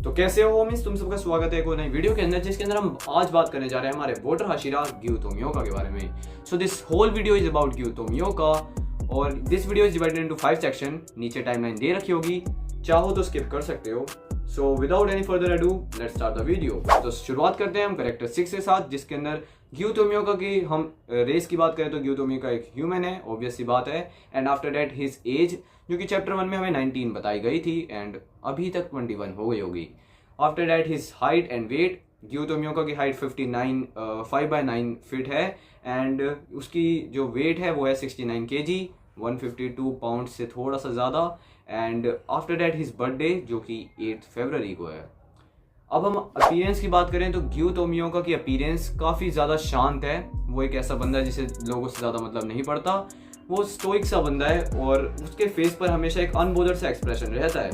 तो कैसे हो होमीज, तुम सबका स्वागत है एक और नई वीडियो के अंदर, जिसके अंदर हम आज बात करने जा रहे हैं हमारे वोटर हाशिरा ग्यू तोमियोका के बारे में। So this whole video is about Giyu Tomioka और this video is divided into 5 section. नीचे टाइमलाइन दे रखी होगी, चाहो तो स्किप कर सकते हो। So without any further ado let's start the video. तो शुरुआत करते हैं हम कैरेक्टर 6 के साथ, जिसके अंदर ग्यू तोमियोका की हम रेस की बात करें तो ग्यू तोमियोका एक ह्यूमन है, ऑब्वियस सी बात है। And after that his age, जो कि चैप्टर 1 में हमें 19 बताई गई थी एंड अभी तक 21 हो गई होगी। After that his height and weight, Giyu Tomioka की हाइट 5/9 फीट है एंड उसकी जो वेट है वो है 69 kg, 152 पाउंड से थोड़ा सा ज़्यादा। And after that his birthday जो कि 8 फरवरी को है। अब हम अपीयरेंस की बात करें तो ग्यू तोमियोका की अपीयरेंस काफ़ी ज़्यादा शांत है। वो एक ऐसा बंदा है जिसे लोगों से ज़्यादा मतलब नहीं पड़ता। वो स्टोइक सा बंदा है और उसके फेस पर हमेशा एक अनबोदर्ड सा एक्सप्रेशन रहता है।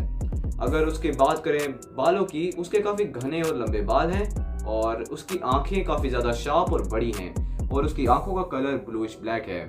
अगर उसके बात करें बालों की, उसके काफ़ी घने और लंबे बाल हैं और उसकी आंखें काफ़ी ज़्यादा शार्प और बड़ी हैं और उसकी आंखों का कलर ब्लूइश ब्लैक है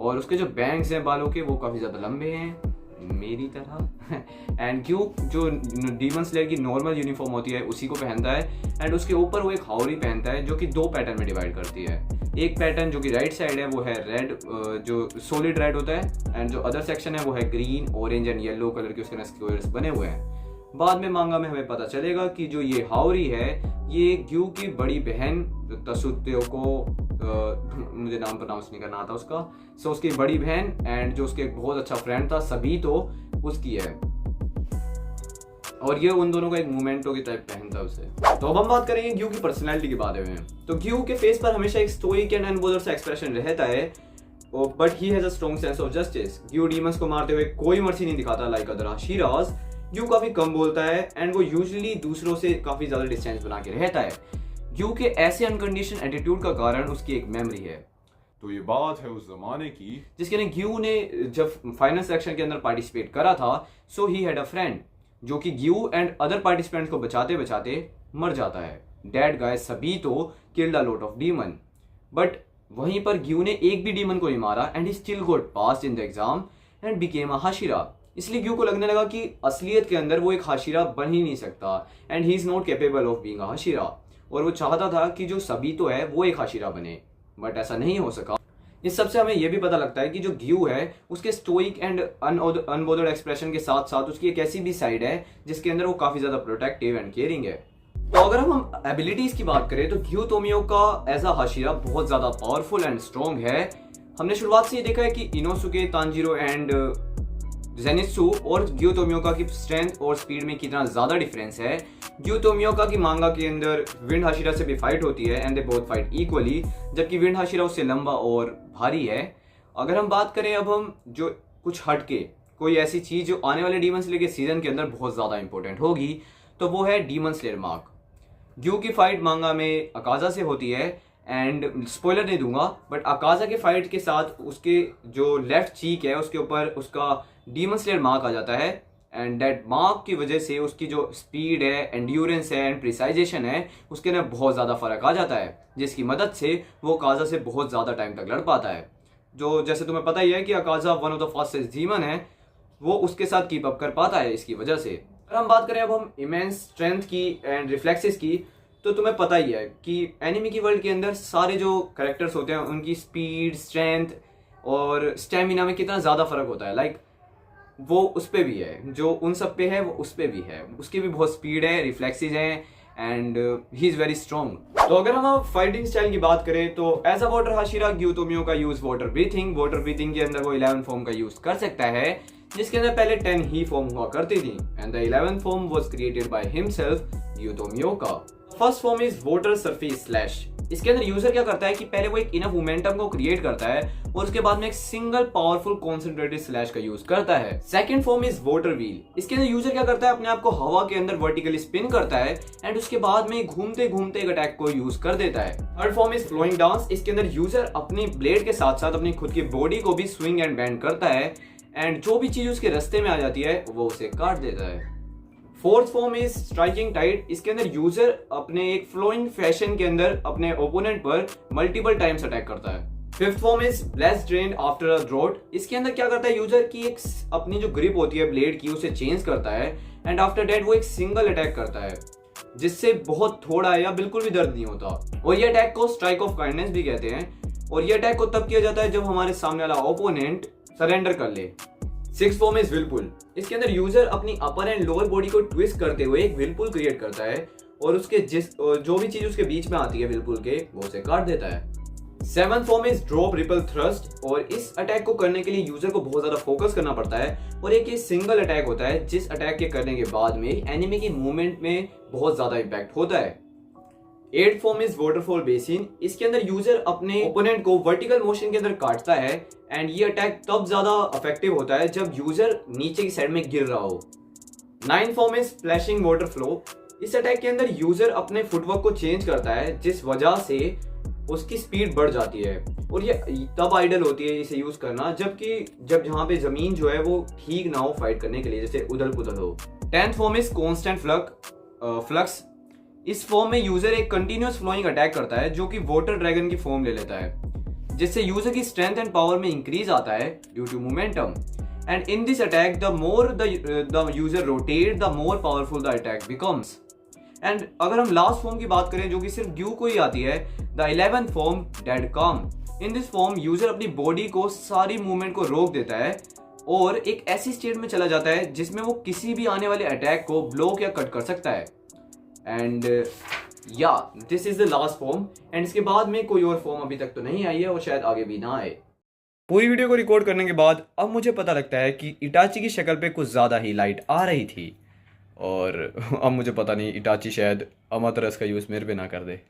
और उसके जो बैंग्स हैं बालों के वो काफ़ी ज़्यादा लंबे हैं मेरी तरह। एंड ग्यू जो डीमन स्लेयर की नॉर्मल यूनिफॉर्म होती है उसी को पहनता है एंड उसके ऊपर वो एक हाउरी पहनता है जो कि 2 पैटर्न में डिवाइड करती है। एक पैटर्न जो कि राइट साइड है वो है रेड, जो सॉलिड रेड होता है, एंड जो अदर सेक्शन है वो है green, orange and yellow colour के उसके स्क्वायर्स बने हुए हैं। बाद में मांगा में हमें पता चलेगा कि जो ये हाउरी है ये ग्यू की बड़ी बहन तसुत्यो को मुझे नाम प्रोनाउंस नहीं करना आता उसका, सो उसकी बड़ी बहन एंड जो उसके एक बहुत अच्छा फ्रेंड था सभी तो उसकी है और ये उन दोनों का एक मोमेंटो की टाइप पहनता है उसे। तो अब हम बात करेंगे ग्यू की पर्सनैलिटी के बारे में। तो ग्यू के फेस पर हमेशा एक स्टोइक एंड अनबोदर्ड सा एक्सप्रेशन रहता है, but he has a strong sense of justice. ग्यू डीमंस को मारते हुए कोई मर्सी नहीं दिखाता लाइक अदर हाशिरास। ग्यू काफी कम बोलता है एंड वो यूजुअली दूसरों से काफी ज्यादा डिस्टेंस बना के रहता है। ग्यू के ऐसे अनकंडीशन एटीट्यूड का कारण उसकी एक मेमोरी है। तो ये बात है उस जमाने की जिसके लिए ग्यू ने जब फाइनल सेक्शन के अंदर पार्टिसिपेट करा था, सो ही हैड अ फ्रेंड जो कि ग्यू एंड अदर पार्टिसिपेंट्स को बचाते बचाते मर जाता है। डेड गाय सभी तो killed a lot of demon, but वहीं पर ग्यू ने एक भी डीमन को नहीं मारा and he still got passed in the exam and became a Hashira. इसलिए ग्यू को लगने लगा कि असलियत के अंदर वो एक हाशिरा बन ही नहीं सकता and he is not capable of being a Hashira. और वो चाहता था कि जो सभी तो है वो एक हाशिरा बने, बट ऐसा नहीं हो सका। इस सबसे हमें यह भी पता लगता है कि जो ग्यू है उसके स्टोइक एंड अनबोदर्ड एक्सप्रेशन के साथ साथ उसकी एक ऐसी भी साइड है जिसके अंदर वो काफी ज्यादा प्रोटेक्टिव एंड केयरिंग है। तो अगर हम एबिलिटीज की बात करें तो ग्यू तोमियोका एज अ हाशिरा बहुत ज्यादा पावरफुल एंड स्ट्रॉन्ग है। हमने शुरुआत से ये देखा है कि इनोसुके, तांजीरो एंड जेनित्सु और ग्यू तोमियोका की स्ट्रेंथ और स्पीड में कितना ज्यादा डिफरेंस है। ग्यू तोमियोका की मांगा के अंदर विंड हाशिरा से भी फाइट होती है and they both fight equally, जबकि विंड हाशिरा उससे लंबा और भारी है। अगर हम बात करें अब हम जो कुछ हटके कोई ऐसी चीज जो आने वाले डीमन स्लेयर के सीजन के अंदर बहुत ज्यादा इंपॉर्टेंट होगी, तो वो है डीमन स्लेयर मार्क। ग्यू की फाइट मांगा में अकाजा से होती है एंड स्पॉइलर नहीं दूंगा, बट अकाजा के फाइट के साथ उसके जो लेफ्ट चीक है उसके ऊपर उसका डीमन स्लेयर मार्क आ जाता है एंड दैट मार्क की वजह से उसकी जो स्पीड है, एंड्योरेंस है एंड प्रिसाइजेशन है उसके अंदर बहुत ज़्यादा फर्क आ जाता है, जिसकी मदद से वो अकाजा से बहुत ज़्यादा टाइम तक लड़ पाता है। जो जैसे तुम्हें पता ही है कि Akaza one of the fastest demon है, वो उसके साथ कीप अप कर पाता है इसकी वजह से। अगर हम बात करें अब हम इमेंस स्ट्रेंथ की एंड रिफ्लेक्सेस की, तो तुम्हें पता ही है कि एनिमी की वर्ल्ड के अंदर सारे जो कैरेक्टर्स होते हैं उनकी स्पीड, स्ट्रेंथ और स्टेमिना में कितना ज़्यादा फर्क होता है। लाइक वो उस पे भी है, जो उन सब पे है वो उस पे भी है, उसकी भी बहुत स्पीड है, रिफ्लेक्सेस हैं and he is very strong. तो अगर हम फाइटिंग स्टाइल की बात करें तो as a water Hashira Giyu Tomioka use water breathing के अंदर वो 11 फॉर्म का यूज कर सकता है, जिसके अंदर पहले 10 ही फॉर्म हुआ करती थी and the 11th form was created by himself Giyu Tomioka. First form is water surface slash. इसके अंदर यूजर क्या करता है कि पहले वो एक इनफ मोमेंटम को क्रिएट करता है और उसके बाद में एक सिंगल पावरफुल कॉन्सेंट्रेटेड स्लैश का यूज करता है। Second form is water wheel. इसके अंदर यूजर क्या करता है, अपने आप को हवा के अंदर वर्टिकली स्पिन करता है एंड उसके बाद में घूमते घूमते एक अटैक को यूज कर देता है। Third form is flowing dance. इसके अंदर यूजर अपनी ब्लेड के साथ साथ अपनी खुद की बॉडी को भी स्विंग एंड बेंड करता है एंड जो भी चीज उसके रास्ते में आ जाती है वो उसे काट देता है। Fourth form is striking tight. इसके अंदर यूजर अपने एक फ्लोइंग फैशन के अंदर अपने ओपोनेंट पर मल्टीपल टाइम्स अटैक करता है। Fifth form is blessed rain after a drought. इसके अंदर क्या करता है यूजर की एक अपनी जो ग्रिप होती है ब्लेड की उसे चेंज करता है एंड आफ्टर दैट वो एक सिंगल अटैक करता है जिससे बहुत थोड़ा या बिल्कुल भी दर्द नहीं होता, और ये अटैक को स्ट्राइक ऑफ काइंडनेस भी कहते हैं। और ये अटैक को तब किया जाता है जब हमारे सामने वाला ओपोनेंट सरेंडर कर ले। Six form is whirlpool. इसके अंदर यूजर अपनी अपर एंड लोअर बॉडी को ट्विस्ट करते हुए एक व्हिर्लपूल क्रिएट करता है और उसके जो भी चीज उसके बीच में आती है व्हिर्लपूल के, वो उसे काट देता है। Seventh form is drop ripple thrust, और इस अटैक को करने के लिए यूजर को बहुत ज्यादा फोकस करना पड़ता है, और एक ये सिंगल अटैक होता है जिस अटैक के करने के बाद में एनिमी की मूवमेंट में बहुत ज्यादा इम्पैक्ट होता है। Eighth form is waterfall basin. इसके अंदर यूजर अपने ओपोनेंट को वर्टिकल मोशन के अंदर काटता है, एंड ये अटैक तब ज्यादा इफेक्टिव होता है जब यूजर नीचे की साइड में गिर रहा हो। Ninth form is splashing water flow. इस अटैक के अंदर यूजर अपने फुटवर्क को चेंज करता है जिस वजह से उसकी स्पीड बढ़ जाती है, और ये तब आइडल होती है इसे यूज करना जब जहाँ पे जमीन जो है वो ठीक ना हो फाइट करने के लिए, जैसे उदल पुदल हो। 10th form is constant flux. इस फॉर्म में यूजर एक कंटिन्यूअस फ्लोइंग अटैक करता है जो कि वाटर ड्रैगन की फॉर्म ले लेता है, जिससे यूजर की स्ट्रेंथ एंड पावर में इंक्रीज आता है due to momentum. And in this attack the more the user rotate the more powerful the attack becomes. And अगर हम लास्ट फॉर्म की बात करें जो कि सिर्फ ड्यू को ही आती है, द 11th फॉर्म डेड काम। इन दिस फॉर्म यूजर अपनी बॉडी को सारी मूवमेंट को रोक देता है और एक ऐसी स्टेट में चला जाता है जिसमें वो किसी भी आने वाले अटैक को ब्लॉक या कट कर सकता है। एंड या this is the last form, and इसके बाद में कोई और फॉर्म अभी तक तो नहीं आई है और शायद आगे भी ना आए। पूरी वीडियो को रिकॉर्ड करने के बाद अब मुझे पता लगता है कि इटाची की शक्ल पे कुछ ज़्यादा ही लाइट आ रही थी, और अब मुझे पता नहीं इटाची शायद अमातरस का यूज़ मेरे पे ना कर दे।